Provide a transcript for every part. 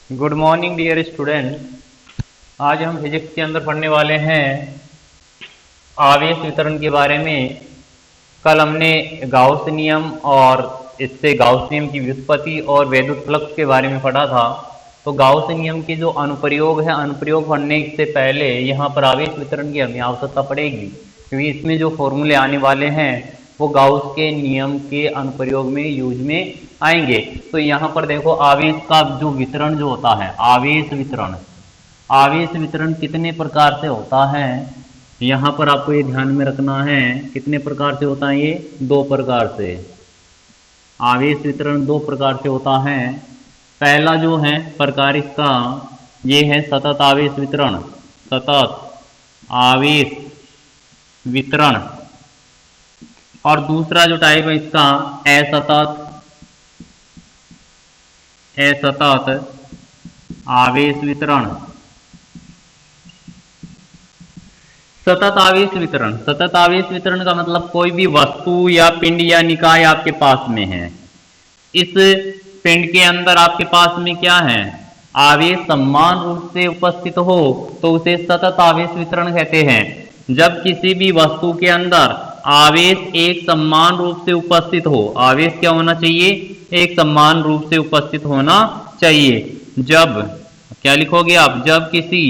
Good morning dear student. आज हम physics के अंदर पढ़ने वाले हैं आवेश वितरण के बारे में। कल हमने गाउस नियम और इससे गाउस नियम की व्युत्पत्ति और वैद्युत फ्लक्स के बारे में पढ़ा था। तो गाउस नियम के जो अनुप्रयोग है, अनुप्रयोग पढ़ने से पहले यहाँ पर आवेश वितरण की हमें आवश्यकता पड़ेगी, क्योंकि इसमें जो फॉर्मूले आने वाले हैं वो गाउस के नियम के अनुप्रयोग में यूज में आएंगे। तो यहाँ पर देखो, आवेश का जो वितरण जो होता है, आवेश वितरण कितने प्रकार से होता है, यहाँ पर आपको ये ध्यान में रखना है। कितने प्रकार से होता है? ये दो प्रकार से। आवेश वितरण दो प्रकार से होता है। पहला जो है प्रकार इसका ये है सतत आवेश वितरण, सतत आवेश वितरण। और दूसरा जो टाइप है इसका असतत आवेश वितरण। सतत आवेश वितरण, सतत आवेश वितरण का मतलब कोई भी वस्तु या पिंड या निकाय आपके पास में है, इस पिंड के अंदर आपके पास में क्या है, आवेश समान रूप से उपस्थित हो तो उसे सतत आवेश वितरण कहते हैं। जब किसी भी वस्तु के अंदर आवेश एक समान रूप से उपस्थित हो, आवेश क्या होना चाहिए? एक समान रूप से उपस्थित होना चाहिए। जब क्या लिखोगे आप? जब किसी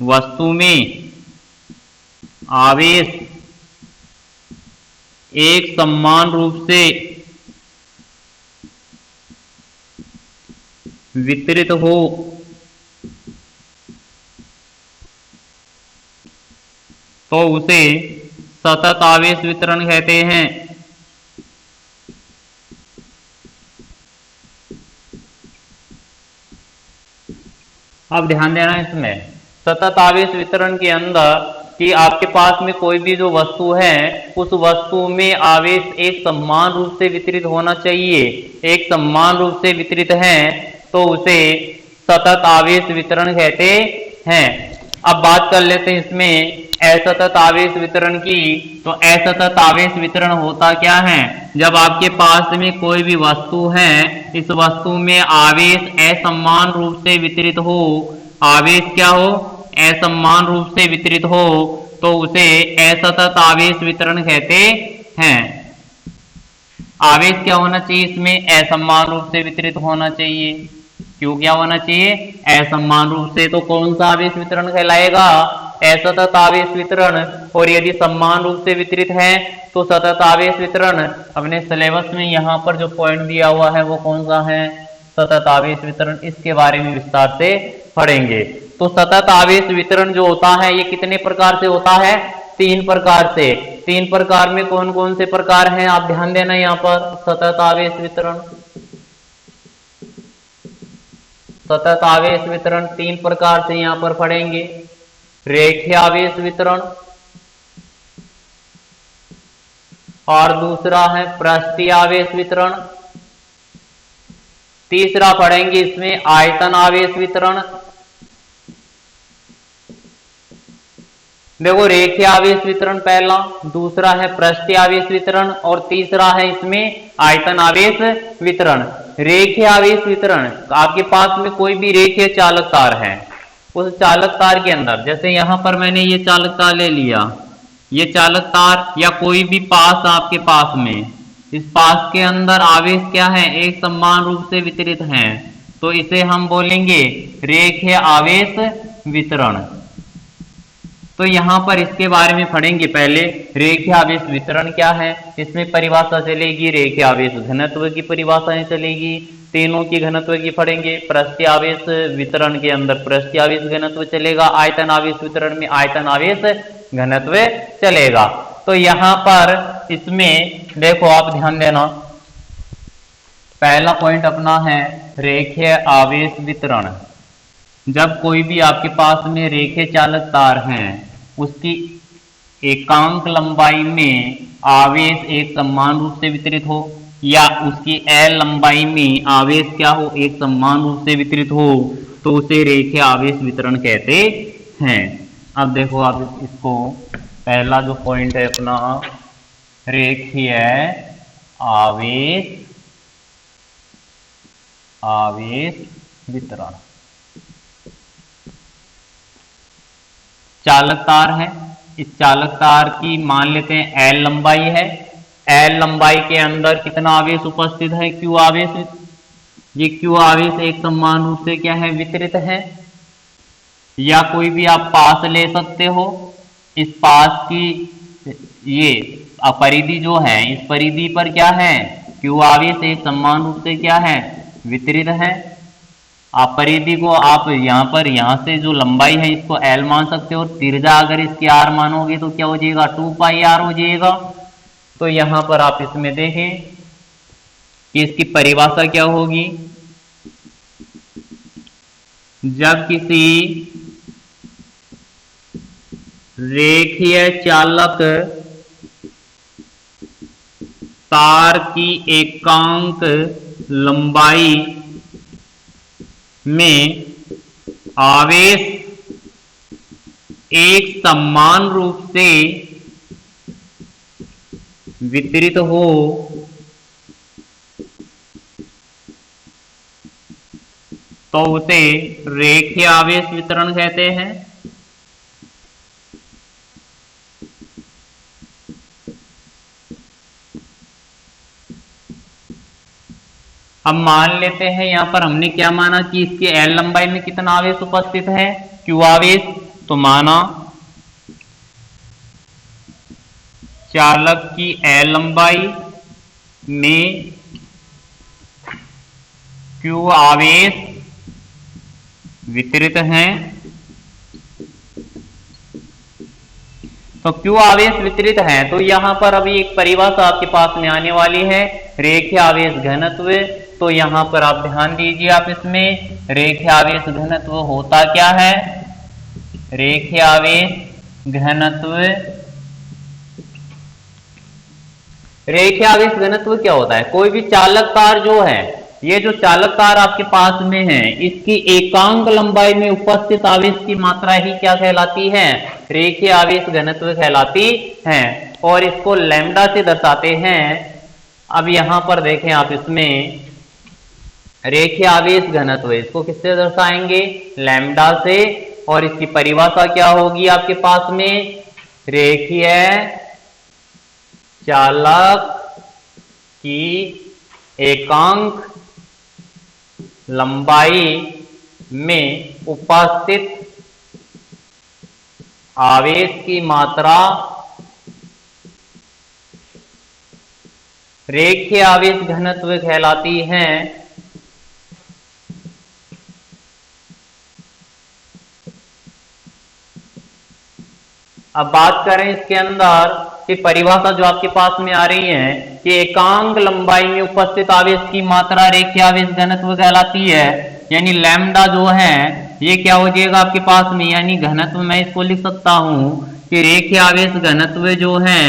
वस्तु में आवेश एक समान रूप से वितरित हो तो उसे सतत आवेश वितरण कहते हैं। अब ध्यान देना इसमें, सतत आवेश वितरण के अंदर कि आपके पास में कोई भी जो वस्तु है, उस वस्तु में आवेश एक समान रूप से वितरित होना चाहिए। एक समान रूप से वितरित है तो उसे सतत आवेश वितरण कहते हैं। अब बात कर लेते हैं इसमें असतत आवेश वितरण की। तो असतत आवेश वितरण होता क्या है? जब आपके पास में कोई भी वस्तु है, इस वस्तु में आवेश असमान रूप से वितरित हो, आवेश क्या हो? असमान रूप से वितरित हो तो उसे असतत आवेश वितरण कहते हैं। आवेश क्या होना चाहिए? इसमें असमान रूप से वितरित होना चाहिए। क्यों क्या होना चाहिए? असमान रूप से। तो कौन सा आवेश वितरण कहलाएगा? असतत आवेश वितरण। और यदि समान रूप से वितरित है तो सतत आवेश वितरण। अपने सिलेबस में यहाँ पर जो पॉइंट दिया हुआ है वो कौन सा है? सतत आवेश वितरण। इसके बारे में विस्तार से पढ़ेंगे। तो सतत आवेश वितरण जो होता है ये कितने प्रकार से होता है? तीन प्रकार से। तीन प्रकार में कौन कौन से प्रकार हैं आप ध्यान देना यहाँ पर। सतत आवेश वितरण, सतत आवेश वितरण तीन प्रकार से यहाँ पर पढ़ेंगे। रेखीय आवेश वितरण, और दूसरा है पृष्ठीय आवेश वितरण। तीसरा पढ़ेंगे इसमें आयतन आवेश वितरण। देखो, रेखीय आवेश वितरण पहला, दूसरा है पृष्ठीय आवेश वितरण और तीसरा है इसमें आयतन आवेश वितरण। रेखीय आवेश वितरण, आपके पास में कोई भी रेखीय चालक तार है, उस चालक तार के अंदर, जैसे यहां पर मैंने ये चालक तार ले लिया, ये चालक तार या कोई भी पास आपके पास में, इस पास के अंदर आवेश क्या है? एक समान रूप से वितरित है, तो इसे हम बोलेंगे रेखीय आवेश वितरण। तो यहां पर इसके बारे में पढ़ेंगे। पहले रेखीय आवेश वितरण क्या है, इसमें परिभाषा चलेगी, रेखीय आवेश घनत्व की परिभाषाएं चलेगी, तीनों की घनत्व की पढ़ेंगे। पृष्ठीय आवेश वितरण के अंदर पृष्ठीय आवेश घनत्व चलेगा, आयतन आवेश वितरण में आयतन आवेश घनत्व चलेगा। तो यहां पर इसमें देखो, आप ध्यान देना, पहला पॉइंट अपना है रेखीय आवेश वितरण। जब कोई भी आपके पास में रेखीय चालक तार है, उसकी एकांक लंबाई में आवेश एक समान रूप से वितरित हो, या उसकी एल लंबाई में आवेश क्या हो? एक समान रूप से वितरित हो, तो उसे रेखीय आवेश वितरण कहते हैं। अब देखो, आप इसको पहला जो पॉइंट है अपना रेखीय आवेश वितरण। चालक तार है, इस चालक तार की मान लेते हैं L लंबाई है। L लंबाई के अंदर कितना आवेश उपस्थित है? Q आवेश। ये Q आवेश एक समान रूप से क्या है? वितरित है। या कोई भी आप पास ले सकते हो। इस पास की ये परिधि जो है, इस परिधि पर क्या है? Q आवेश एक समान रूप से क्या है? वितरित है। आप परिधि को आप यहाँ से जो लंबाई है इसको L मान सकते हो। त्रिज्या अगर इसकी R मानोगे तो क्या हो जाएगा? 2πr हो जाएगा। तो यहाँ पर आप इसमें देखें कि इसकी परिभाषा क्या होगी। जब किसी रेखीय चालक तार की एकांक लंबाई में आवेश एक समान रूप से वितरित हो तो उसे रेखीय आवेश वितरण कहते हैं। अब मान लेते हैं यहां पर हमने क्या माना कि इसके L लंबाई में कितना आवेश उपस्थित है? Q आवेश। तो माना चालक की L लंबाई में Q आवेश वितरित हैं। तो Q आवेश वितरित है तो यहां पर अभी एक परिभाषा आपके पास में आने वाली है, रेखीय आवेश घनत्व। तो यहां पर आप ध्यान दीजिए, आप इसमें रेखीय आवेश घनत्व होता क्या है? रेखीय आवेश घनत्व, रेखीय आवेश घनत्व क्या होता है? कोई भी चालक तार जो है, ये जो चालक तार आपके पास में है, इसकी एकांक लंबाई में उपस्थित आवेश की मात्रा ही क्या कहलाती है? रेखीय आवेश घनत्व कहलाती है। और इसको लैम्डा से दर्शाते हैं। अब यहां पर देखें आप, इसमें रेखीय आवेश घनत्व इसको किससे दर्शाएंगे? लैम्डा से। और इसकी परिभाषा क्या होगी आपके पास में? रेखीय चालक की एकांक लंबाई में उपस्थित आवेश की मात्रा रेखीय आवेश घनत्व कहलाती है। अब बात करें इसके अंदर कि परिभाषा जो आपके पास में आ रही है कि एकांक लंबाई में उपस्थित आवेश की मात्रा रेखीय आवेश घनत्व कहलाती है। यानी लैम्डा जो है ये क्या हो जाएगा आपके पास में? यानी घनत्व मैं इसको लिख सकता हूं कि रेखीय आवेश घनत्व जो है,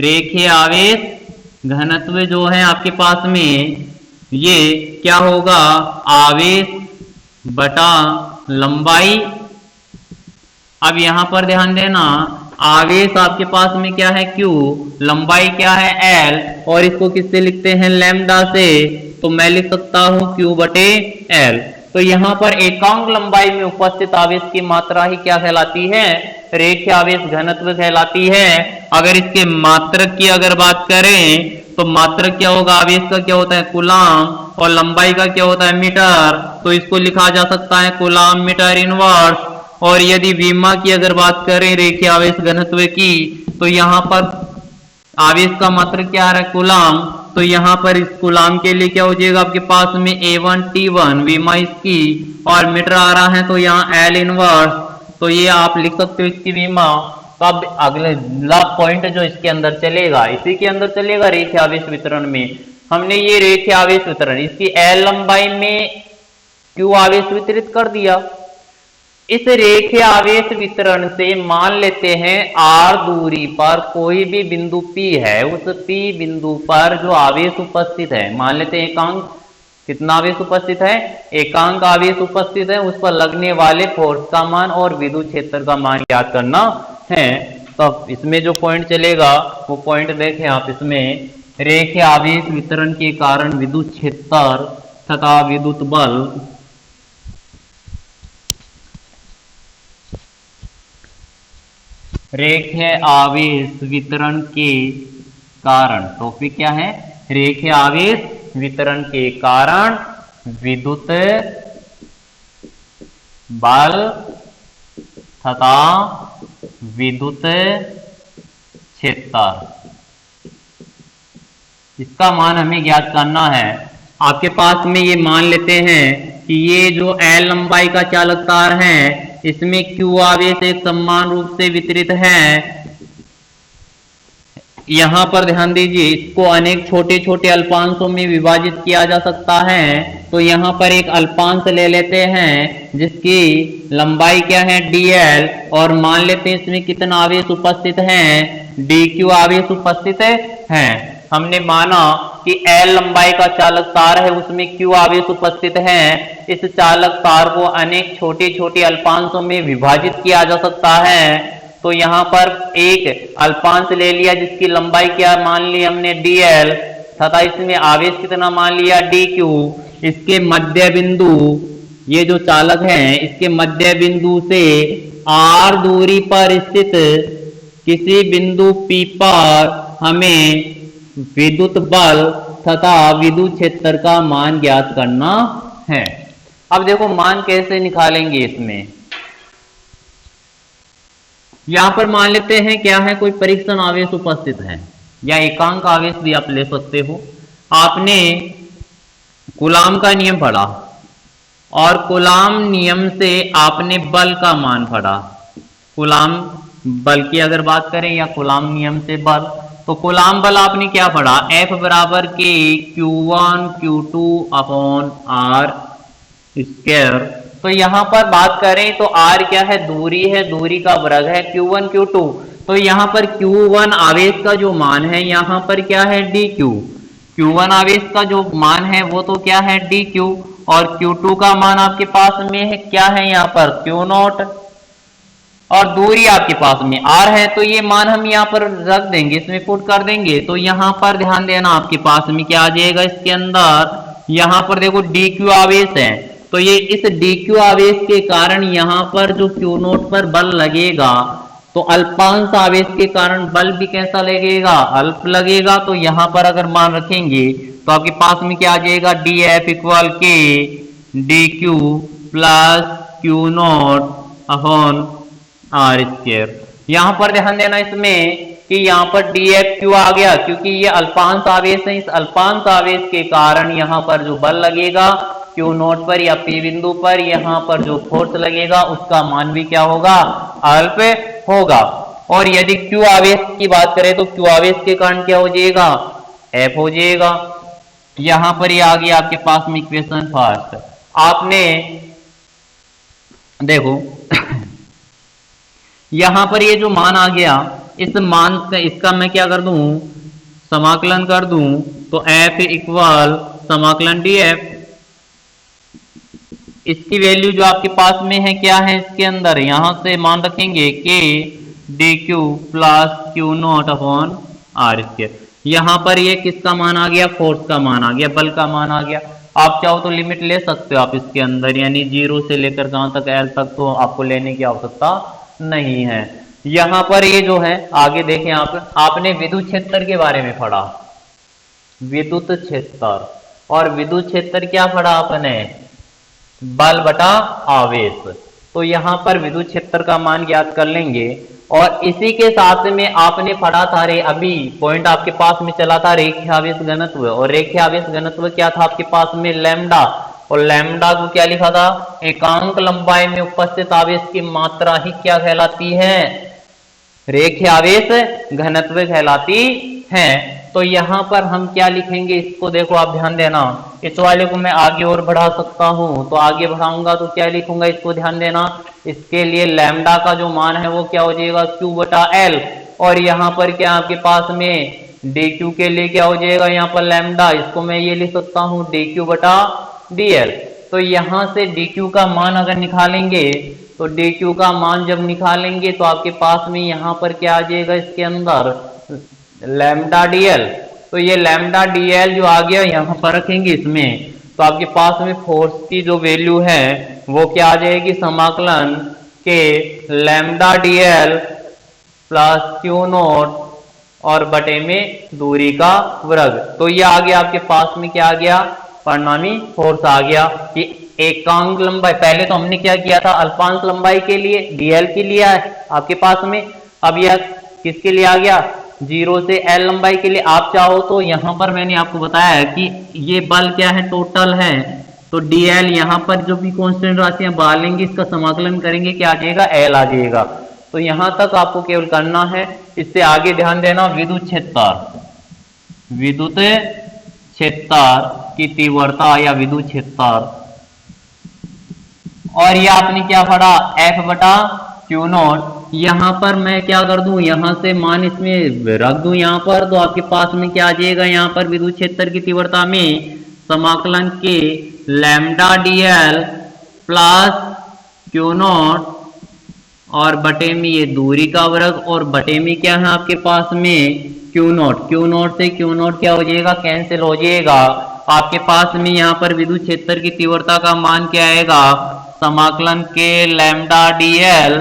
रेखीय आवेश घनत्व जो है आपके पास में, ये क्या होगा? आवेश बटा लंबाई। अब यहां पर ध्यान देना, आवेश आपके पास में क्या है? Q, लंबाई क्या है? L, और इसको किससे लिखते हैं? लैम्डा से। तो मैं लिख सकता हूं Q बटे L। तो यहां पर एकांक लंबाई में उपस्थित आवेश की मात्रा ही क्या कहलाती है? रेखीय आवेश घनत्व कहलाती है। अगर इसके मात्रक की अगर बात करें तो मात्रक क्या होगा? आवेश का क्या होता है? कूलाम। और लंबाई का क्या होता है? मीटर। तो इसको लिखा जा सकता है कूलाम मीटर इनवर्स। और यदि विमा की अगर बात करें रेखीय आवेश घनत्व की, तो यहां पर आवेश का मात्रक क्या आ रहा है? कूलाम। तो यहां पर इस कूलाम के लिए क्या हो जाएगा आपके पास में? A1 T1 विमा इसकी, और मीटर आ रहा है तो यहाँ L इनवर्स। तो ये आप लिख सकते हो इसकी विमा। तो अब अगला पॉइंट जो इसके अंदर चलेगा, इसी के अंदर चलेगा रेखीय आवेश वितरण में। हमने ये रेखीय आवेश वितरण इसकी L लंबाई में Q आवेश वितरित कर दिया। इस रेखीय आवेश वितरण से मान लेते हैं R दूरी पर कोई भी बिंदु P है, उस P बिंदु पर जो आवेश उपस्थित है, मान लेते हैं एकांक, कितना आवेश उपस्थित है? एकांक आवेश उपस्थित है। उस पर लगने वाले फोर्स का मान और विद्युत क्षेत्र का मान याद करना है। तो इसमें जो पॉइंट चलेगा वो पॉइंट देखें आप, इसमें रेखीय आवेश वितरण के कारण विद्युत क्षेत्र तथा विद्युत बल रेखीय आवेश वितरण के कारण, टॉपिक क्या है, रेखीय आवेश वितरण के कारण विद्युत बल तथा विद्युत क्षेत्र, इसका मान हमें ज्ञात करना है। आपके पास में ये मान लेते हैं कि ये जो L लंबाई का चालक तार है इसमें Q आवेश एक समान रूप से वितरित है। यहां पर ध्यान दीजिए, इसको अनेक छोटे छोटे अल्पांशों में विभाजित किया जा सकता है। तो यहां पर एक अल्पांश ले लेते हैं जिसकी लंबाई क्या है dl, और मान लेते हैं इसमें कितना आवेश उपस्थित है, dq आवेश उपस्थित है। हमने माना कि L लंबाई का चालक तार है उसमें Q आवेश उपस्थित है। इस चालक तार को अनेक छोटे छोटे अल्पांशों में विभाजित किया जा सकता है। तो यहाँ पर एक अल्पांश ले लिया जिसकी लंबाई क्या मान ली हमने dl, तथा इसमें आवेश कितना मान लिया dq। इसके मध्य बिंदु, ये जो चालक है इसके मध्य बिंदु से r दूरी पर स्थित किसी बिंदु P पर हमें विद्युत बल तथा विद्युत क्षेत्र का मान ज्ञात करना है। अब देखो मान कैसे निकालेंगे इसमें। यहां पर मान लेते हैं क्या है, कोई परीक्षण आवेश उपस्थित है या एकांक आवेश भी आप ले सकते हो। आपने कूलाम का नियम पढ़ा और कूलाम नियम से आपने बल का मान पढ़ा। कूलाम बल की अगर बात करें या कूलाम नियम से बल, तो कूलाम बल आपने क्या पढ़ा, F बराबर के Q1 Q2 upon R square. तो यहां पर बात करें तो R क्या है, दूरी है, दूरी का वर्ग है Q1 Q2। तो यहां पर Q1 आवेश का जो मान है यहां पर क्या है dq, Q1 आवेश का जो मान है वो तो क्या है dq, और Q2 का मान आपके पास में है क्या है यहाँ पर Q0, और दूरी आपके पास में R है। तो ये मान हम यहाँ पर रख देंगे, इसमें पुट कर देंगे। तो यहाँ पर ध्यान देना आपके पास में क्या आ जाएगा, इसके अंदर यहाँ पर देखो dq आवेश है। तो ये इस dq आवेश के कारण यहाँ पर जो Q0 पर बल लगेगा, तो अल्पांश आवेश के कारण बल भी कैसा लगेगा, अल्प लगेगा। तो यहाँ पर अगर मान रखेंगे तो आपके पास में क्या आ जाएगा, dF इक्वल के dq plus Q0 upon R square. यहाँ पर ध्यान देना इसमें कि यहाँ पर dF क्यों आ गया, क्योंकि ये अल्पांश आवेश है। इस अल्पांश आवेश के कारण यहाँ पर जो बल लगेगा Q0 पर या P बिंदु पर, यहाँ पर जो फोर्स लगेगा उसका मान भी क्या होगा, अल्प होगा। और यदि Q आवेश की बात करें तो Q आवेश के कारण क्या हो जाएगा, F हो जाएगा। यहाँ पर ये आ गया आपके पास में इक्वेशन फर्स्ट। आपने देखो यहां पर ये जो मान आ गया, इस मान का इसका मैं क्या कर दूं, समाकलन कर दूं। तो F इक्वल समाकलन dF, इसकी वैल्यू जो आपके पास में है क्या है, इसके अंदर यहां से मान रखेंगे कि dq plus Q0 upon R square. यहां पर ये किसका मान आ गया, फोर्स का मान आ गया, बल का मान आ गया। आप चाहो तो लिमिट ले सकते हो आप इसके अंदर, यानी 0 से लेकर कहां तक L तक, तो आपको लेने की आवश्यकता नहीं है। यहां पर ये जो है आगे देखें आप, आपने विद्युत क्षेत्र के बारे में पढ़ा, विद्युत क्षेत्र, और विद्युत क्षेत्र क्या पढ़ा आपने, बल बटा आवेश। तो यहां पर विद्युत क्षेत्र का मान ज्ञात कर लेंगे। और इसी के साथ में आपने पढ़ा था, अभी पॉइंट आपके पास में चला था रेखीय आवेश घनत्व, और रेखीय आवेश घनत्व क्या था आपके पास में, लैम्डा। और लैम्डा को क्या लिखा था, एकांक लंबाई में उपस्थित आवेश की मात्रा ही क्या कहलाती है, रेखीय आवेश घनत्व कहलाती है। तो यहां पर हम क्या लिखेंगे, इसको देखो आप ध्यान देना, इस वाले को मैं आगे और बढ़ा सकता हूं, तो आगे बढ़ाऊंगा तो क्या लिखूंगा, इसको ध्यान देना। इसके लिए लैम्डा का जो मान है वो क्या हो जाएगा, Q बटा L, और यहाँ पर क्या आपके पास में dq के लिए क्या हो जाएगा, यहाँ पर लैम्डा, इसको मैं ये लिख सकता हूँ dq बटा dl। तो यहां से dq का मान अगर निकालेंगे, तो dq का मान जब निकालेंगे तो आपके पास में यहां पर क्या आ जाएगा, इसके अंदर लैम्डा dl। तो ये लैम्डा dl जो आ गया यहां पर रखेंगे इसमें, तो आपके पास में फोर्स की जो वैल्यू है वो क्या आ जाएगी, समाकलन के lambda dl plus Q not और बटे में दूरी का वर्ग। तो ये आ गया आपके पास में, क्या आ गया, परिणामी फोर्स आ गया कि एकांक लंबाई, पहले तो हमने क्या किया था, अल्पांश लंबाई के लिए dl के लिए है आपके पास में, अब यह किसके लिए आ गया, 0 से l लंबाई के लिए। आप चाहो तो यहां पर मैंने आपको बताया है कि ये बल क्या है, टोटल है, तो dl यहां पर जो भी कांस्टेंट राशियां बाहर लेंगे इसका समाकलन करेंगे, क्या आ जाएगा, l आ जाएगा। तो यहां तक आपको केवल करना है, इससे आगे ध्यान देना, विद्युत क्षेत्र की तीव्रता या विद्युत क्षेत्र, और ये आपने क्या पढ़ा, F बटा क्यू नॉट। यहां पर मैं क्या कर दूं, यहां से मान इसमें रख दूं यहां पर, तो आपके पास में क्या आ जाएगा, यहां पर विद्युत क्षेत्र की तीव्रता में समाकलन के lambda dl plus Q not और बटे में ये दूरी का वर्ग, और बटे में क्या है आपके पास में क्यू नॉट से क्यू नॉट क्या हो जाएगा, कैंसिल हो जाएगा। आपके पास में यहाँ पर विद्युत क्षेत्र की तीव्रता का मान क्या आएगा, समाकलन के लैम्डा dl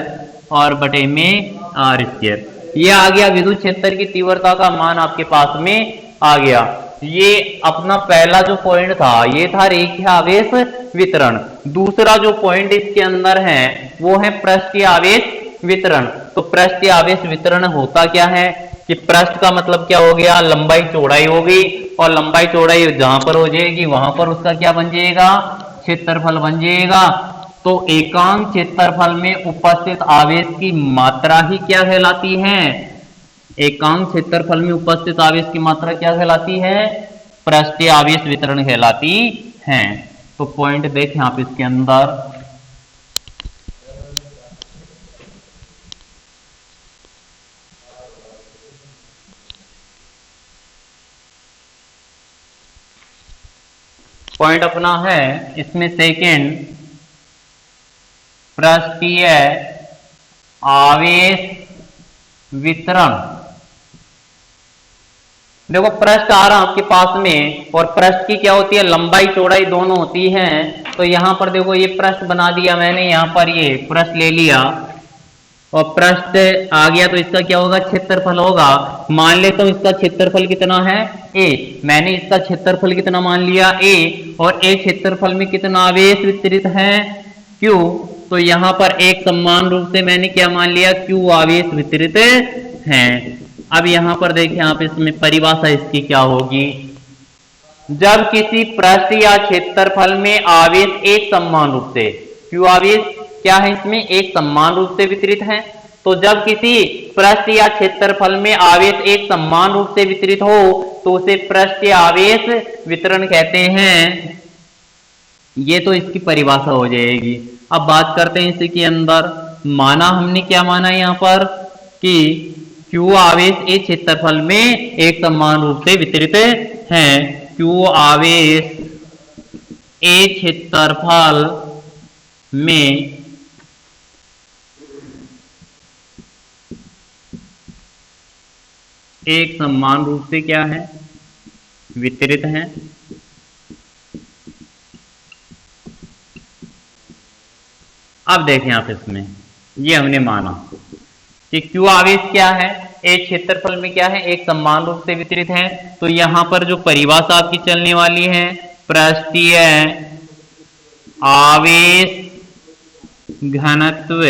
और बटे में r स्क्वायर। ये आ गया विद्युत क्षेत्र की तीव्रता का मान आपके पास में आ गया। ये अपना पहला जो पॉइंट था ये था रेखीय आवेश वितरण। दूसरा जो पॉइंट इसके अंदर है वो है पृष्ठीय आवेश वितरण। तो पृष्ठीय आवेश वितरण होता क्या है कि पृष्ठ का मतलब क्या हो गया, लंबाई चौड़ाई हो गई, और लंबाई चौड़ाई जहां पर हो जाएगी वहां पर उसका क्या बन जाएगा, क्षेत्रफल बन जाएगा। तो एकांक क्षेत्रफल में उपस्थित आवेश की मात्रा ही क्या कहलाती है, एकांक क्षेत्रफल में उपस्थित आवेश की मात्रा क्या कहलाती है, पृष्ठीय आवेश वितरण कहलाती है। तो पॉइंट देखें आप इसके अंदर, पॉइंट अपना है इसमें सेकेंड, पृष्ठीय आवेश वितरण। देखो पृष्ठ आ रहा आपके पास में, और पृष्ठ की क्या होती है, लंबाई चौड़ाई दोनों होती है। तो यहां पर देखो ये पृष्ठ बना दिया मैंने, यहां पर ये पृष्ठ ले लिया और पृष्ठ आ गया, तो इसका क्या होगा, क्षेत्रफल होगा। मान लेता हूं इसका क्षेत्रफल कितना है, a, मैंने इसका क्षेत्रफल कितना मान लिया, a, और a क्षेत्रफल में कितना आवेश वितरित है, q। तो यहां पर एक समान रूप से मैंने क्या मान लिया, q आवेश वितरित हैं। अब यहां पर देखिए आप, इसमें परिभाषा इसकी क्या होगी, जब किसी पृष्ठ या क्षेत्रफल में आवेश एक समान रूप से, q आवेश क्या है इसमें, एक समान रूप से वितरित है। तो जब किसी पृष्ठ या क्षेत्रफल में आवेश एक समान रूप से वितरित हो तो उसे पृष्ठीय आवेश वितरण कहते हैं। ये तो इसकी परिभाषा हो जाएगी। अब बात करते हैं इसी के अंदर, माना हमने क्या माना यहां पर कि q आवेश एक क्षेत्रफल में एक समान रूप से वितरित हैं। q आवेश एक क्षेत्रफल में एक समान रूप से क्या है, वितरित हैं। अब देखें आप इसमें, ये हमने माना कि q आवेश क्या है, एक क्षेत्रफल में क्या है, एक समान रूप से वितरित है। तो यहां पर जो परिभाषा आपकी चलने वाली है, पृष्ठीय आवेश घनत्व,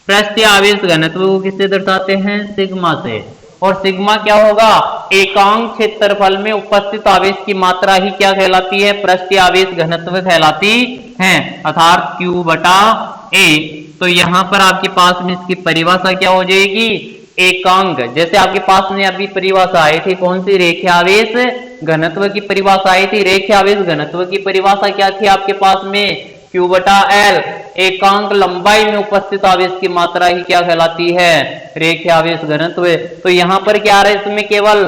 पृष्ठीय आवेश घनत्व को किससे दर्शाते हैं, सिग्मा से। और सिग्मा क्या होगा, एकांक क्षेत्रफल में उपस्थित आवेश की मात्रा ही क्या कहलाती है, पृष्ठीय आवेश घनत्व कहलाती है, अर्थात q बटा a। तो यहां पर आपके पास में इसकी परिभाषा क्या हो जाएगी, एकांक, जैसे आपके पास में अभी परिभाषा आई थी कौन सी, रेखीय आवेश घनत्व की परिभाषा आई थी। रेखीय आवेश घनत्व की परिभाषा क्या थी आपके पास में, q बटा l, एकांक लंबाई में उपस्थित आवेश की मात्रा ही क्या कहलाती है, रेखीय आवेश घनत्व। तो यहां पर क्या आ रहा है, इसमें केवल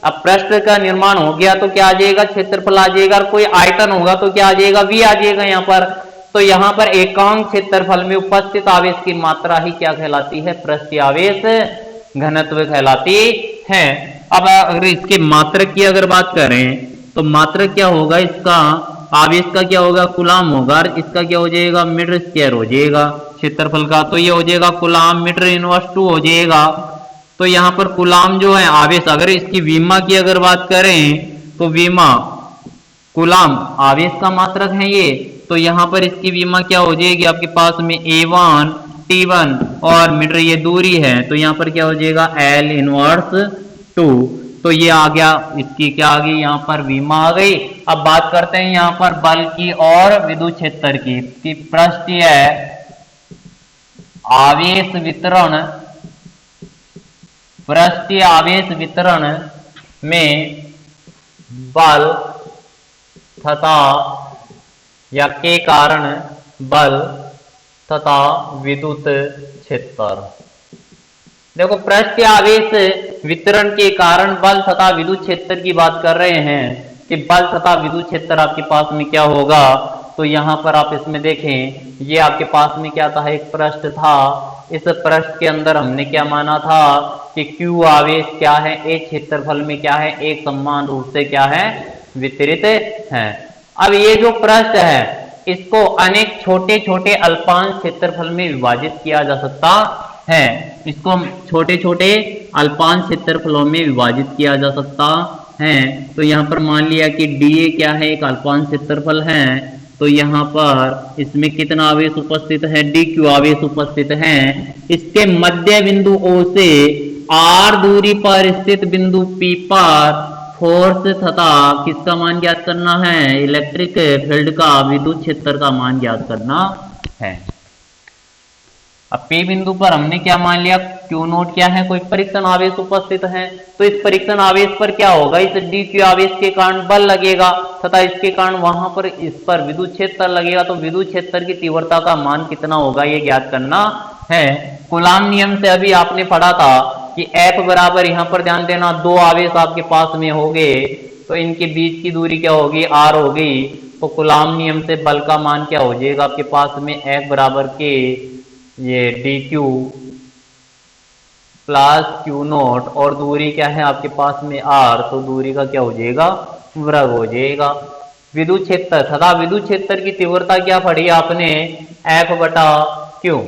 अब पृष्ठ का निर्माण हो गया तो क्या आ जाएगा, क्षेत्रफल आ जाएगा, और कोई आयतन होगा तो क्या आ जाएगा, v आ जाएगा यहाँ पर। तो यहाँ पर एकांक क्षेत्रफल में उपस्थित आवेश की मात्रा ही क्या कहलाती है, पृष्ठीय आवेश घनत्व कहलाती है। अब अगर इसके मात्रक की अगर बात करें तो मात्रक क्या होगा, इसका आवेश का क्या होगा, कूलम होगा, और इसका क्या हो जाएगा, मीटर स्क्वायर हो जाएगा। क्षेत्रफल का, तो ये हो जाएगा कूलाम मीटर इनवर्स 2 हो जाएगा। तो यहाँ पर कूलाम जो है आवेश, अगर इसकी विमा की अगर बात करें तो विमा कूलाम आवेश का मात्रक है ये, तो यहाँ पर इसकी विमा क्या हो जाएगी आपके पास में A1 T1 और मीटर ये दूरी है, तो यहाँ पर क्या हो जाएगा L इनवर्स 2। तो ये आ गया, इसकी क्या आ गई यहाँ पर विमा आ गई। अब बात करते हैं यहाँ पर बल की और विद्युत क्षेत्र की पृष्ठीय आवेश वितरण, पृष्ठीय आवेश वितरण में बल तथा या के कारण बल तथा विद्युत क्षेत्र। देखो पृष्ठीय आवेश वितरण के कारण बल तथा विद्युत क्षेत्र की बात कर रहे हैं कि बल तथा विद्युत क्षेत्र आपके पास में क्या होगा। तो यहाँ पर आप इसमें देखें, ये आपके पास में क्या था, एक पृष्ठ था। इस पृष्ठ के अंदर हमने क्या माना था कि Q आवेश क्या है, एक क्षेत्रफल में क्या है, एक समान रूप से क्या है, वितरित है। अब ये जो पृष्ठ है इसको अनेक छोटे छोटे अल्पांश क्षेत्रफल में विभाजित किया जा सकता है, इसको छोटे छोटे अल्पांश क्षेत्रफलों में विभाजित किया जा सकता है। तो यहाँ पर मान लिया कि dA क्या है, एक अल्पांश क्षेत्रफल है, तो यहाँ पर इसमें कितना आवेश उपस्थित है, dQ आवेश उपस्थित है। इसके मध्य बिंदु O से R दूरी पर स्थित बिंदु P पर फोर्स तथा किसका मान ज्ञात करना है, इलेक्ट्रिक फील्ड का, विद्युत क्षेत्र का मान ज्ञात करना है। अब P बिंदु पर हमने क्या मान लिया, Q नोट क्या है, कोई परीक्षण आवेश उपस्थित है। तो इस परीक्षण आवेश पर क्या होगा, इस dQ आवेश के कारण बल लगेगा तथा इसके कारण वहां पर इस पर विद्युत क्षेत्र लगेगा। तो विद्युत क्षेत्र की तीव्रता का मान कितना होगा ये ज्ञात करना है। कूलाम नियम से अभी आपने पढ़ा था कि F बराबर, यहाँ पर ध्यान देना, दो आवेश आपके पास में हो गए तो इनके बीच की दूरी क्या होगी, R होगी। तो कूलाम नियम से बल का मान क्या हो जाएगा आपके पास में, F बराबर के ये dQ प्लस Q नोट और दूरी क्या है आपके पास में R, तो दूरी का क्या हो जाएगा, वर्ग हो जाएगा। विद्युत क्षेत्र तथा विद्युत क्षेत्र की तीव्रता क्या पढ़ी आपने, F बटा Q।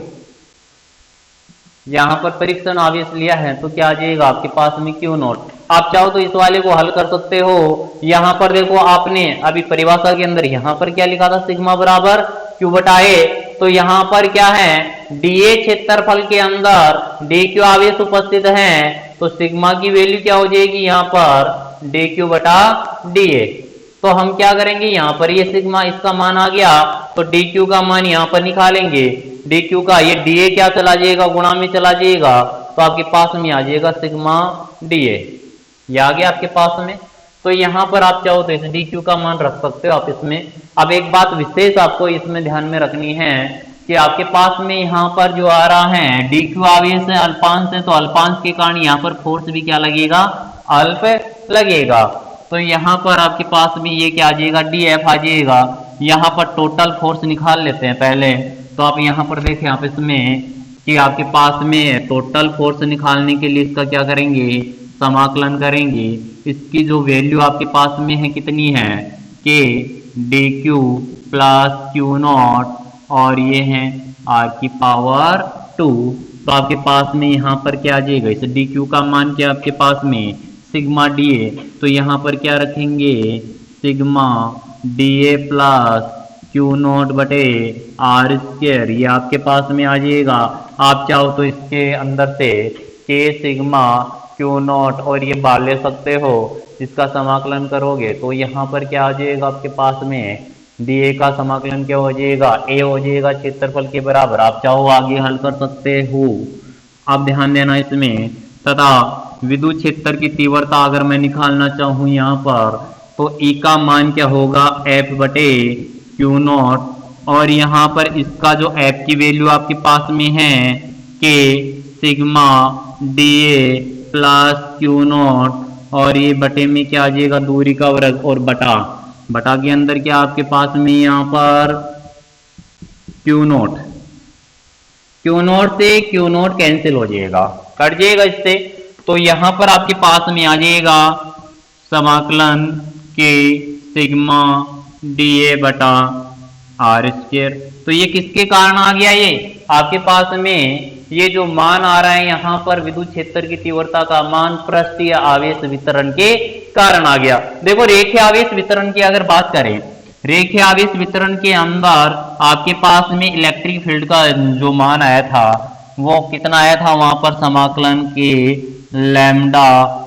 यहाँ पर परीक्षण आवेश लिया है तो क्या आ जाएगा आपके पास में Q नोट। आप चाहो तो इस वाले को हल कर सकते हो। यहाँ पर देखो आपने अभी परिभाषा के अंदर यहाँ पर क्या लिखा था, सिग्मा बराबर Q बटा A। तो यहाँ पर क्या है, dA क्षेत्रफल के अंदर dQ आवेश उपस्थित है, तो सिग्मा की वैल्यू क्या हो जाएगी यहाँ पर, dQ बटा dA। तो हम क्या करेंगे, यहाँ पर ये सिग्मा इसका मान आ गया तो dQ का मान यहाँ पर निकालेंगे, dQ का ये dA क्या चला जाएगा, गुणा में चला जाएगा, तो आपके पास में आ जाएगा सिग्मा dA। ये आ गया आपके पास में। तो यहाँ पर आप चाहो तो इस dQ का मान रख सकते हो आप इसमें। अब एक बात विशेष आपको इसमें ध्यान में रखनी है कि आपके पास में यहाँ पर जो आ रहा है dQ आवेश है अल्पांश है, तो अल्पांश के कारण यहाँ पर फोर्स भी क्या लगेगा, अल्प लगेगा। तो यहाँ पर आपके पास में ये क्या आ जाएगा, dF आ जाएगा। यहाँ पर टोटल फोर्स निकाल लेते हैं पहले। तो आप यहाँ पर देखें आप इसमें कि आपके पास में टोटल फोर्स निकालने के लिए इसका क्या करेंगे, समाकलन करेंगे। इसकी जो वैल्यू आपके पास में है कितनी है, के dQ प्लस Q नॉट और ये है R की पावर 2। तो आपके पास में यहाँ पर क्या आ जाएगा, इस dQ का मान क्या आपके पास में, सिग्मा dA। तो यहाँ पर क्या रखेंगे, sigma dA plus Q not बटे R स्क्वायर, ये आपके पास में आ जाएगा। आप चाहो तो इसके अंदर से K सिग्मा Q नॉट और ये बाहर ले सकते हो, इसका समाकलन करोगे तो यहाँ पर क्या आ जाएगा आपके पास में, dA का समाकलन क्या हो जाएगा, A हो जाएगा क्षेत्रफल के बराबर। आप चाहो आगे हल कर सकते हो। आप ध्यान देना इसमें। तथा विद्युत क्षेत्र की तीव्रता अगर मैं निकालना चाहूँ यहाँ पर, तो E का मान क्या होगा, F बटे Q नॉट और यहाँ पर इसका जो F की वैल्यू आपके पास में है के sigma dA plus Q not और ये बटे में क्या आ जाएगा, दूरी का वर्ग और बटा, बटा के अंदर क्या आपके पास में यहाँ पर Q नोट, Q नोट से Q नोट कैंसिल हो जाएगा, कट जाएगा इससे। तो यहाँ पर आपके पास में आ जाएगा समाकलन के सिग्मा dA बटा R स्क्वायर। तो ये किसके कारण आ गया, ये आपके पास में ये जो मान आ रहा है यहाँ पर विद्युत क्षेत्र की तीव्रता का मान पृष्ठीय आवेश वितरण के कारण आ गया। देखो रेखीय आवेश वितरण की अगर बात करें, रेखीय आवेश वितरण के अंदर आपके पास में इलेक्ट्रिक फील्ड का जो मान आया था वो कितना आया था, वहां पर समाकलन के लैम्डा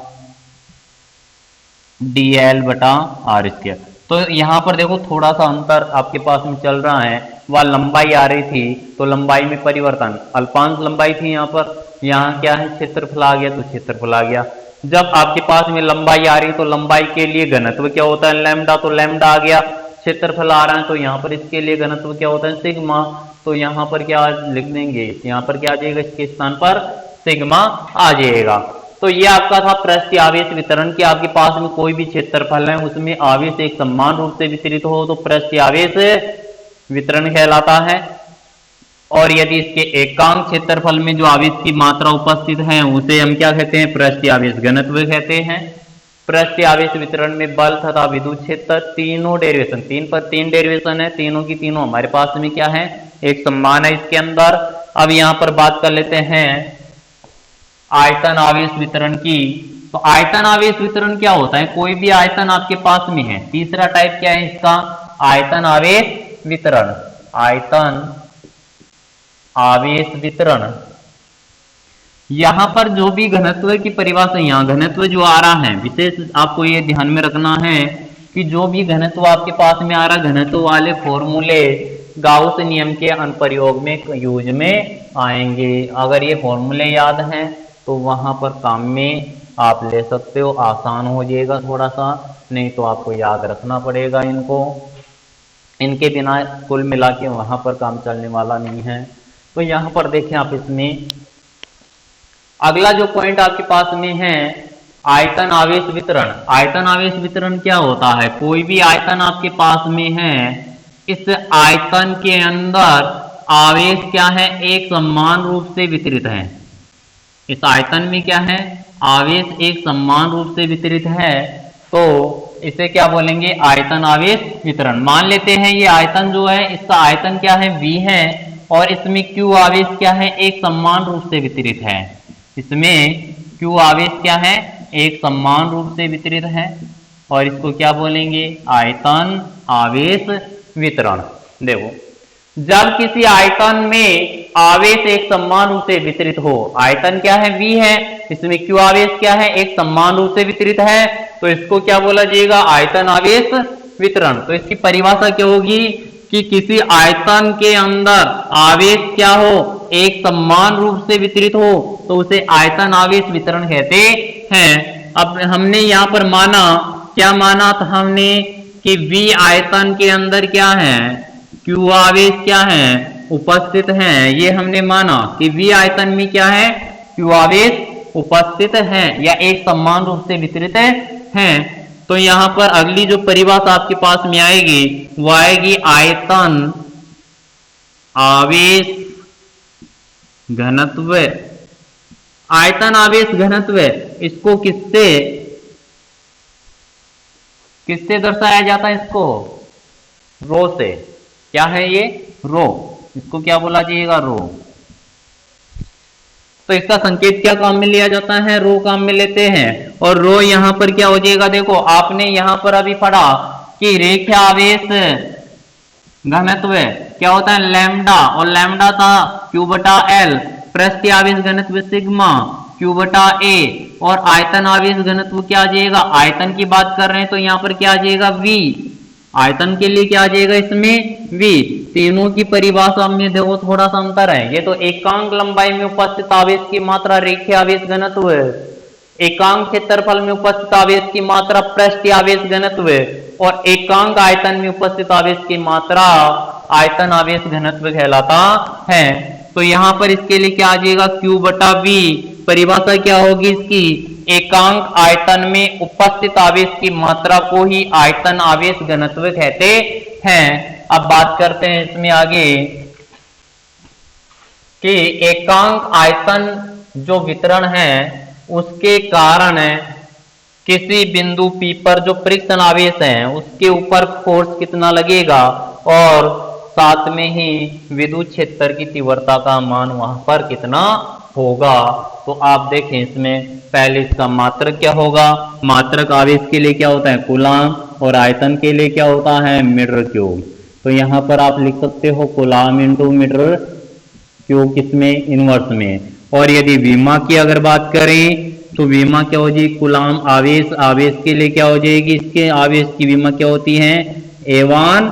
dl बटा आर स्क्वायर। तो यहाँ पर देखो थोड़ा सा अंतर आपके पास में चल रहा है, वह लंबाई आ रही थी तो लंबाई में परिवर्तन, अल्पांश लंबाई थी यहाँ पर, यहाँ क्या है क्षेत्रफल आ गया तो क्षेत्रफल आ गया। जब आपके पास में लंबाई आ रही तो लंबाई के लिए घनत्व क्या होता है लैम्डा, तो लैम्डा आ गया। क्षेत्रफल आ रहा है तो यहाँ पर इसके लिए घनत्व क्या होता है सिग्मा, तो यहाँ पर क्या लिख देंगे, यहाँ पर क्या आ जाएगा, इसके स्थान पर सिग्मा आ जाएगा। तो ये आपका था पृष्ठीय आवेश वितरण की, आपके पास में कोई भी क्षेत्रफल है उसमें आवेश एक समान रूप से वितरित हो तो पृष्ठीय आवेश वितरण कहलाता है। और यदि इसके एकांक क्षेत्रफल में जो आवेश की मात्रा उपस्थित है उसे हम क्या कहते हैं, पृष्ठीय आवेश घनत्व कहते हैं। पृष्ठीय आवेश वितरण में बल तथा विद्युत क्षेत्र तीनों डेरिवेशन, 3 पर 3 डेरिवेशन है, तीनों की तीनों हमारे पास में क्या है, एक समान है इसके अंदर। अब यहां पर बात कर लेते हैं आयतन आवेश वितरण की। तो आयतन आवेश वितरण क्या होता है, कोई भी आयतन आपके पास में है। तीसरा टाइप क्या है इसका, आयतन आवेश वितरण। आयतन आवेश वितरण, यहां पर जो भी घनत्व की परिभाषा, यहां घनत्व जो आ रहा है, विशेष आपको ये ध्यान में रखना है कि जो भी घनत्व आपके पास में आ रहा, घनत्व वाले फॉर्मूले गाउस नियम के अनुप्रयोग में यूज में आएंगे। अगर ये फॉर्मूले याद हैं तो वहां पर काम में आप ले सकते हो, आसान हो जाएगा थोड़ा सा, नहीं तो आपको याद रखना पड़ेगा इनको, इनके बिना कुल मिला के वहां पर काम चलने वाला नहीं है। तो यहां पर देखें आप, इसमें अगला जो पॉइंट आपके पास में है आयतन आवेश वितरण। आयतन आवेश वितरण क्या होता है, कोई भी आयतन आपके पास में है, इस आयतन के अंदर आवेश क्या है, एक समान रूप से वितरित है। इस आयतन में क्या है, आवेश एक समान रूप से वितरित है, तो इसे क्या बोलेंगे, आयतन आवेश वितरण। मान लेते हैं ये आयतन जो है, इसका आयतन क्या है, V है, और इसमें Q आवेश क्या है, एक समान रूप से वितरित है। इसमें Q आवेश क्या है, एक समान रूप से वितरित है, और इसको क्या बोलेंगे, आयतन आवेश वितरण। देखो जब किसी आयतन में आवेश एक समान रूप से वितरित हो, आयतन क्या है, V है, इसमें Q आवेश क्या है, एक समान रूप से वितरित है, तो इसको क्या बोला जाएगा, आयतन आवेश वितरण। तो इसकी परिभाषा क्या होगी कि किसी आयतन के अंदर आवेश क्या हो, एक समान रूप से वितरित हो, तो उसे आयतन आवेश वितरण कहते हैं। अब हमने यहाँ पर माना, क्या माना था हमने कि V आयतन के अंदर क्या है, Q आवेश क्या है, उपस्थित है। ये हमने माना कि V आयतन में क्या है, Q आवेश उपस्थित है या एक समान रूप से वितरित है। तो यहाँ पर अगली जो परिभाषा आपके पास में आएगी वो आएगी आयतन आवेश घनत्व। आयतन आवेश घनत्व, इसको किससे दर्शाया जाता है, इसको रो से। क्या है ये, रो, इसको क्या बोला जाएगा, रो। तो इसका संकेत क्या काम में लिया जाता है, रो काम में लेते हैं, और रो यहां पर क्या हो जाएगा, देखो आपने यहां पर अभी पढ़ा कि रेखीय आवेश घनत्व क्या होता है, लैम्डा, और लैम्डा था Q बटा L, पृष्ठीय आवेश घनत्व सिग्मा Q बटा A, और आयतन आवेश घनत्व क्या आ जाएगा, आयतन की बात कर रहे हैं तो यहाँ पर क्या आ जाएगा, V। आयतन के लिए क्या आ जाएगा, इसमें V। तीनों की परिभाषा में देखो थोड़ा सा अंतर है। ये तो एकांक लंबाई में उपस्थित आवेश की मात्रा रेखीय आवेश घनत्व, एकांक क्षेत्रफल में उपस्थित आवेश की मात्रा पृष्ठीय आवेश घनत्व, और एकांक आयतन में उपस्थित आवेश की मात्रा आयतन आवेश घनत्व कहलाता है। तो यहाँ पर इसके लिए क्या आ जाएगा, Q बटा V। परिभाषा क्या होगी इसकी, एकांक आयतन में उपस्थित आवेश की मात्रा को ही आयतन आवेश घनत्व कहते हैं। अब बात करते हैं इसमें आगे कि एकांक आयतन जो वितरण है उसके कारण किसी बिंदु P पर जो परीक्षण आवेश है उसके ऊपर फोर्स कितना लगेगा, और साथ में ही विद्युत क्षेत्र की तीव्रता का मान वहां पर कितना होगा। तो आप देखें इसमें पहले इसका मात्रक क्या होगा, मात्रक आवेश के लिए क्या होता है कूलाम, और आयतन के लिए क्या होता है मीटर क्यूब। तो यहाँ पर आप लिख सकते हो कूलाम इंटू मीटर क्यूब किसमें इनवर्स में। और यदि विमा की अगर बात करें तो विमा क्या हो जाएगी कूलाम आवेश, आवेश के लिए क्या हो जाएगी इसके आवेश की विमा क्या होती है A1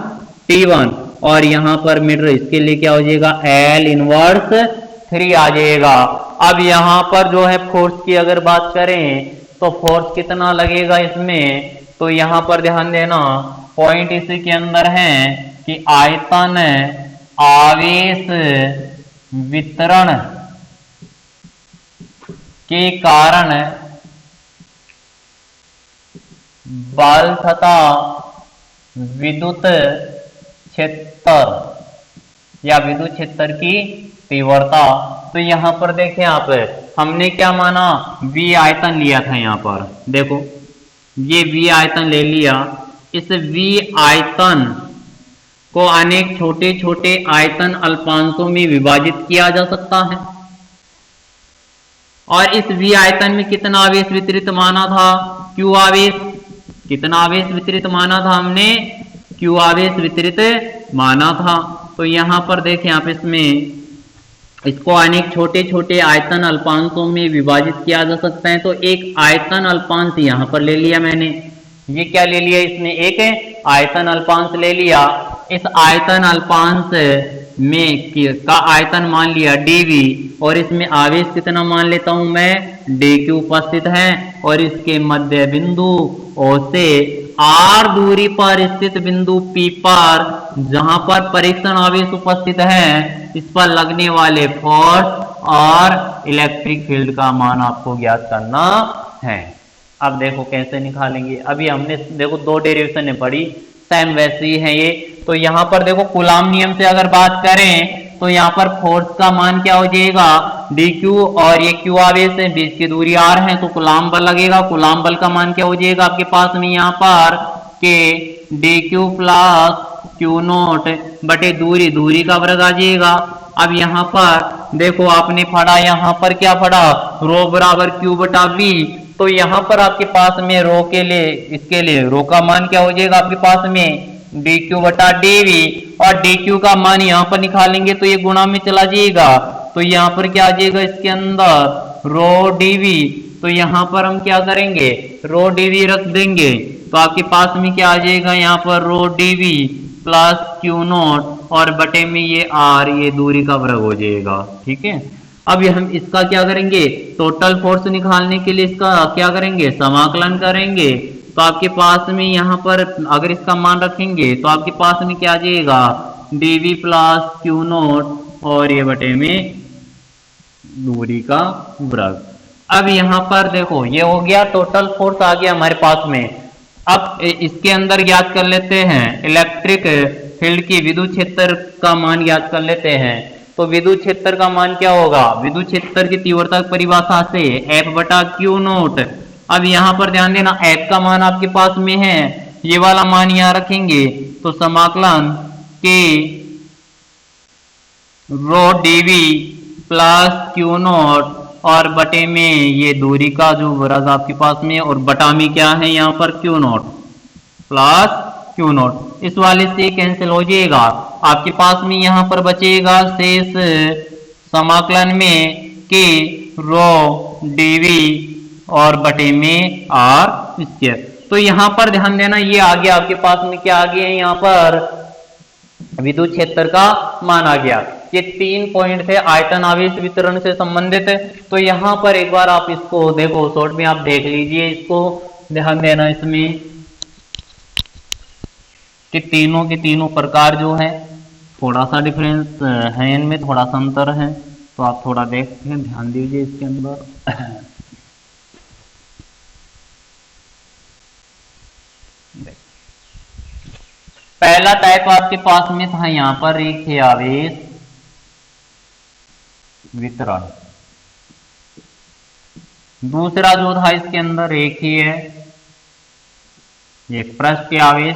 T1, और यहाँ पर मीटर इसके लिए क्या हो जाएगा L इनवर्स 3 आ जाएगा। अब यहाँ पर जो है फोर्स की अगर बात करें तो फोर्स कितना लगेगा इसमें, तो यहाँ पर ध्यान देना पॉइंट इसी के अंदर है कि आयतन आवेश वितरण के कारण बल तथा विद्युत क्षेत्र या विद्युत क्षेत्र की तीव्रता। तो यहां पर देखें आप, हमने क्या माना V आयतन लिया था, यहां पर देखो ये V आयतन ले लिया। इस V आयतन को अनेक छोटे छोटे आयतन अल्पांशों में विभाजित किया जा सकता है, और इस V आयतन में कितना आवेश वितरित माना था Q आवेश, कितना आवेश वितरित माना था हमने Q आवेश वितरित माना था। तो यहां पर देखें आप इसमें इसको अनेक छोटे छोटे आयतन अल्पांशों में विभाजित किया जा सकता है। तो एक आयतन अल्पांश यहां पर ले लिया मैंने, ये क्या ले लिया इसमें एक आयतन अल्पांश ले लिया। इस आयतन अल्पांश में का आयतन मान लिया dV, और इसमें आवेश कितना मान लेता हूं मैं dQ उपस्थित है, और इसके मध्य बिंदु O से R दूरी पर स्थित बिंदु P पर जहां पर परीक्षण आवेश उपस्थित है इस पर लगने वाले फोर्स और इलेक्ट्रिक फील्ड का मान आपको ज्ञात करना है। अब देखो कैसे निकालेंगे, अभी हमने देखो दो डेरिवेशन पढ़ी, सेम वैसे ही है ये। तो यहाँ पर देखो कूलाम नियम से अगर बात करें तो यहाँ पर फोर्स का मान क्या हो जाएगा dQ, और ये Q आवेश है, बीच की दूरी R है, तो कूलाम बल लगेगा। कूलाम बल का मान क्या हो जाएगा आपके पास में यहाँ पर के dQ प्लस Q नोट बटे दूरी, दूरी का वर्ग आ जाएगा। अब यहाँ पर देखो आपने पढ़ा, यहाँ पर क्या पढ़ा रो बराबर Q बटा V, तो यहाँ पर आपके पास में रो के लिए इसके लिए रो का मान क्या हो जाएगा आपके पास में dQ बटा dV, और dQ का मान यहाँ पर निकालेंगे तो ये गुणा में चला जाएगा, तो यहाँ पर क्या आ जाएगा इसके अंदर रो dV। तो यहाँ पर हम क्या करेंगे रो dV रख देंगे, तो आपके पास में क्या आ जाएगा यहाँ पर रो dV प्लस Q नोट, और बटे में ये R, ये दूरी का वर्ग हो जाएगा। ठीक है, अब हम इसका क्या करेंगे टोटल फोर्स निकालने के लिए इसका क्या करेंगे समाकलन करेंगे। तो आपके पास में यहाँ पर अगर इसका मान रखेंगे तो आपके पास में क्या आ जाएगा dV प्लस Q नोट, और ये बटे में दूरी का वर्ग। अब यहाँ पर देखो ये हो गया टोटल फोर्स आ गया हमारे पास में। अब इसके अंदर ज्ञात कर लेते हैं इलेक्ट्रिक फील्ड की विद्युत क्षेत्र का मान ज्ञात कर लेते हैं। तो विद्युत क्षेत्र का मान क्या होगा, विद्युत क्षेत्र की तीव्रता की परिभाषा से F बटा Q नोट। अब यहाँ पर ध्यान देना F का मान आपके पास में है, ये वाला मान यहाँ रखेंगे, तो समाकलन के रो dV प्लस Q नोट, और बटे में ये दूरी का जो वर्ग आपके पास में, और बटा में क्या है यहाँ पर Q note plus Q note. इस वाले से कैंसिल हो जाएगा, आपके पास में यहाँ पर बचेगा शेष समाकलन में के रो dV और बटे में R स्क्वायर। तो यहाँ पर ध्यान देना ये आ गया आपके पास में क्या आ गया यहाँ पर विद्युत क्षेत्र का मान आ गया। ये 3 पॉइंट थे आयतन आवेश वितरण से संबंधित है। तो यहाँ पर एक बार आप इसको देखो शॉर्ट में आप देख लीजिए, इसको ध्यान देना इसमें कि तीनों के तीनों प्रकार जो है थोड़ा सा डिफरेंस है, इनमें थोड़ा सा अंतर है, तो आप थोड़ा देखते हैं ध्यान दीजिए इसके अंदर। पहला टाइप आपके पास में था यहाँ पर रेखीय आवेश वितरण, दूसरा जो था इसके अंदर रेखीय एक पृष्ठीय आवेश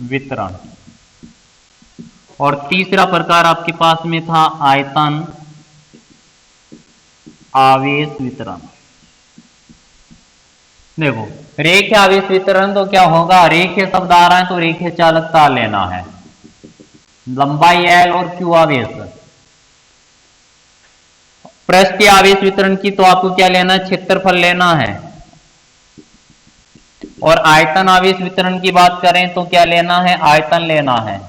वितरण। और तीसरा प्रकार आपके पास में था आयतन आवेश वितरण। देखो रेखीय आवेश वितरण तो क्या होगा, रेखीय शब्द आ रहा है तो रेखीय चालकता लेना है, लंबाई L और Q आवेश। पृष्ठीय आवेश वितरण की तो आपको क्या लेना है, क्षेत्रफल लेना है। और आयतन आवेश वितरण की बात करें तो क्या लेना है, आयतन लेना है।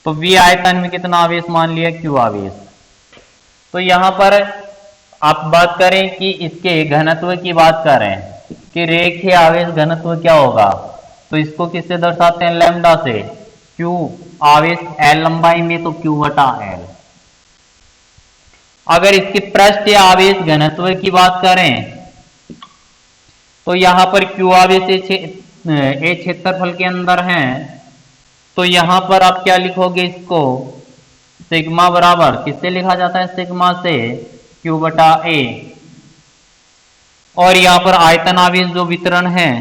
तो V आयतन में कितना आवेश मान लिया, Q आवेश। तो यहां पर आप बात करें कि इसके घनत्व की बात करें कि रेखीय आवेश घनत्व क्या होगा, तो इसको किससे दर्शाते हैं, लैम्डा से। Q आवेश L लंबाई में तो Q बटा L। अगर इसके पृष्ठीय आवेश घनत्व की बात करें तो यहां पर Q आवेश एक क्षेत्रफल के अंदर है, तो यहां पर आप क्या लिखोगे, इसको सिग्मा बराबर किससे लिखा जाता है, सिग्मा से Q बटा A। और यहां पर आयतन आवेश जो वितरण है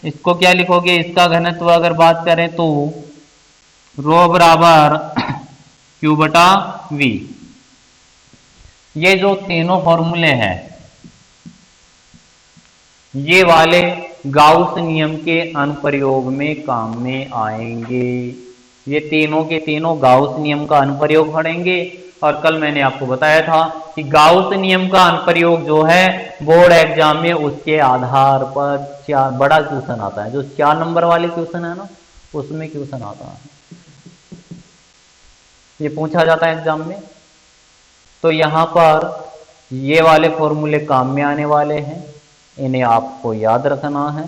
इसको क्या लिखोगे, इसका घनत्व अगर बात करें तो रो बराबर Q बटा V। ये जो तीनों फॉर्मूले हैं ये वाले गाउस नियम के अनुप्रयोग में काम में आएंगे। ये तीनों के तीनों गाउस नियम का अनुप्रयोग पढ़ेंगे। और कल मैंने आपको बताया था कि गाउस नियम का अनुप्रयोग जो है बोर्ड एग्जाम में उसके आधार पर बड़ा क्वेश्चन आता है, जो 4 नंबर वाले क्वेश्चन है ना उसमें क्वेश्चन आता है, ये पूछा जाता है एग्जाम में। तो यहां पर ये वाले फॉर्मूले काम में आने वाले हैं, इन्हें आपको याद रखना है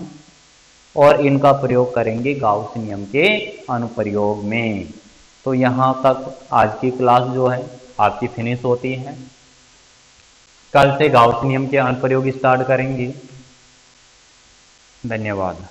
और इनका प्रयोग करेंगे गाउस नियम के अनुप्रयोग में। तो यहां तक आज की क्लास जो है आपकी फिनिश होती है। कल से गाउस नियम के अनुप्रयोग स्टार्ट करेंगे। धन्यवाद।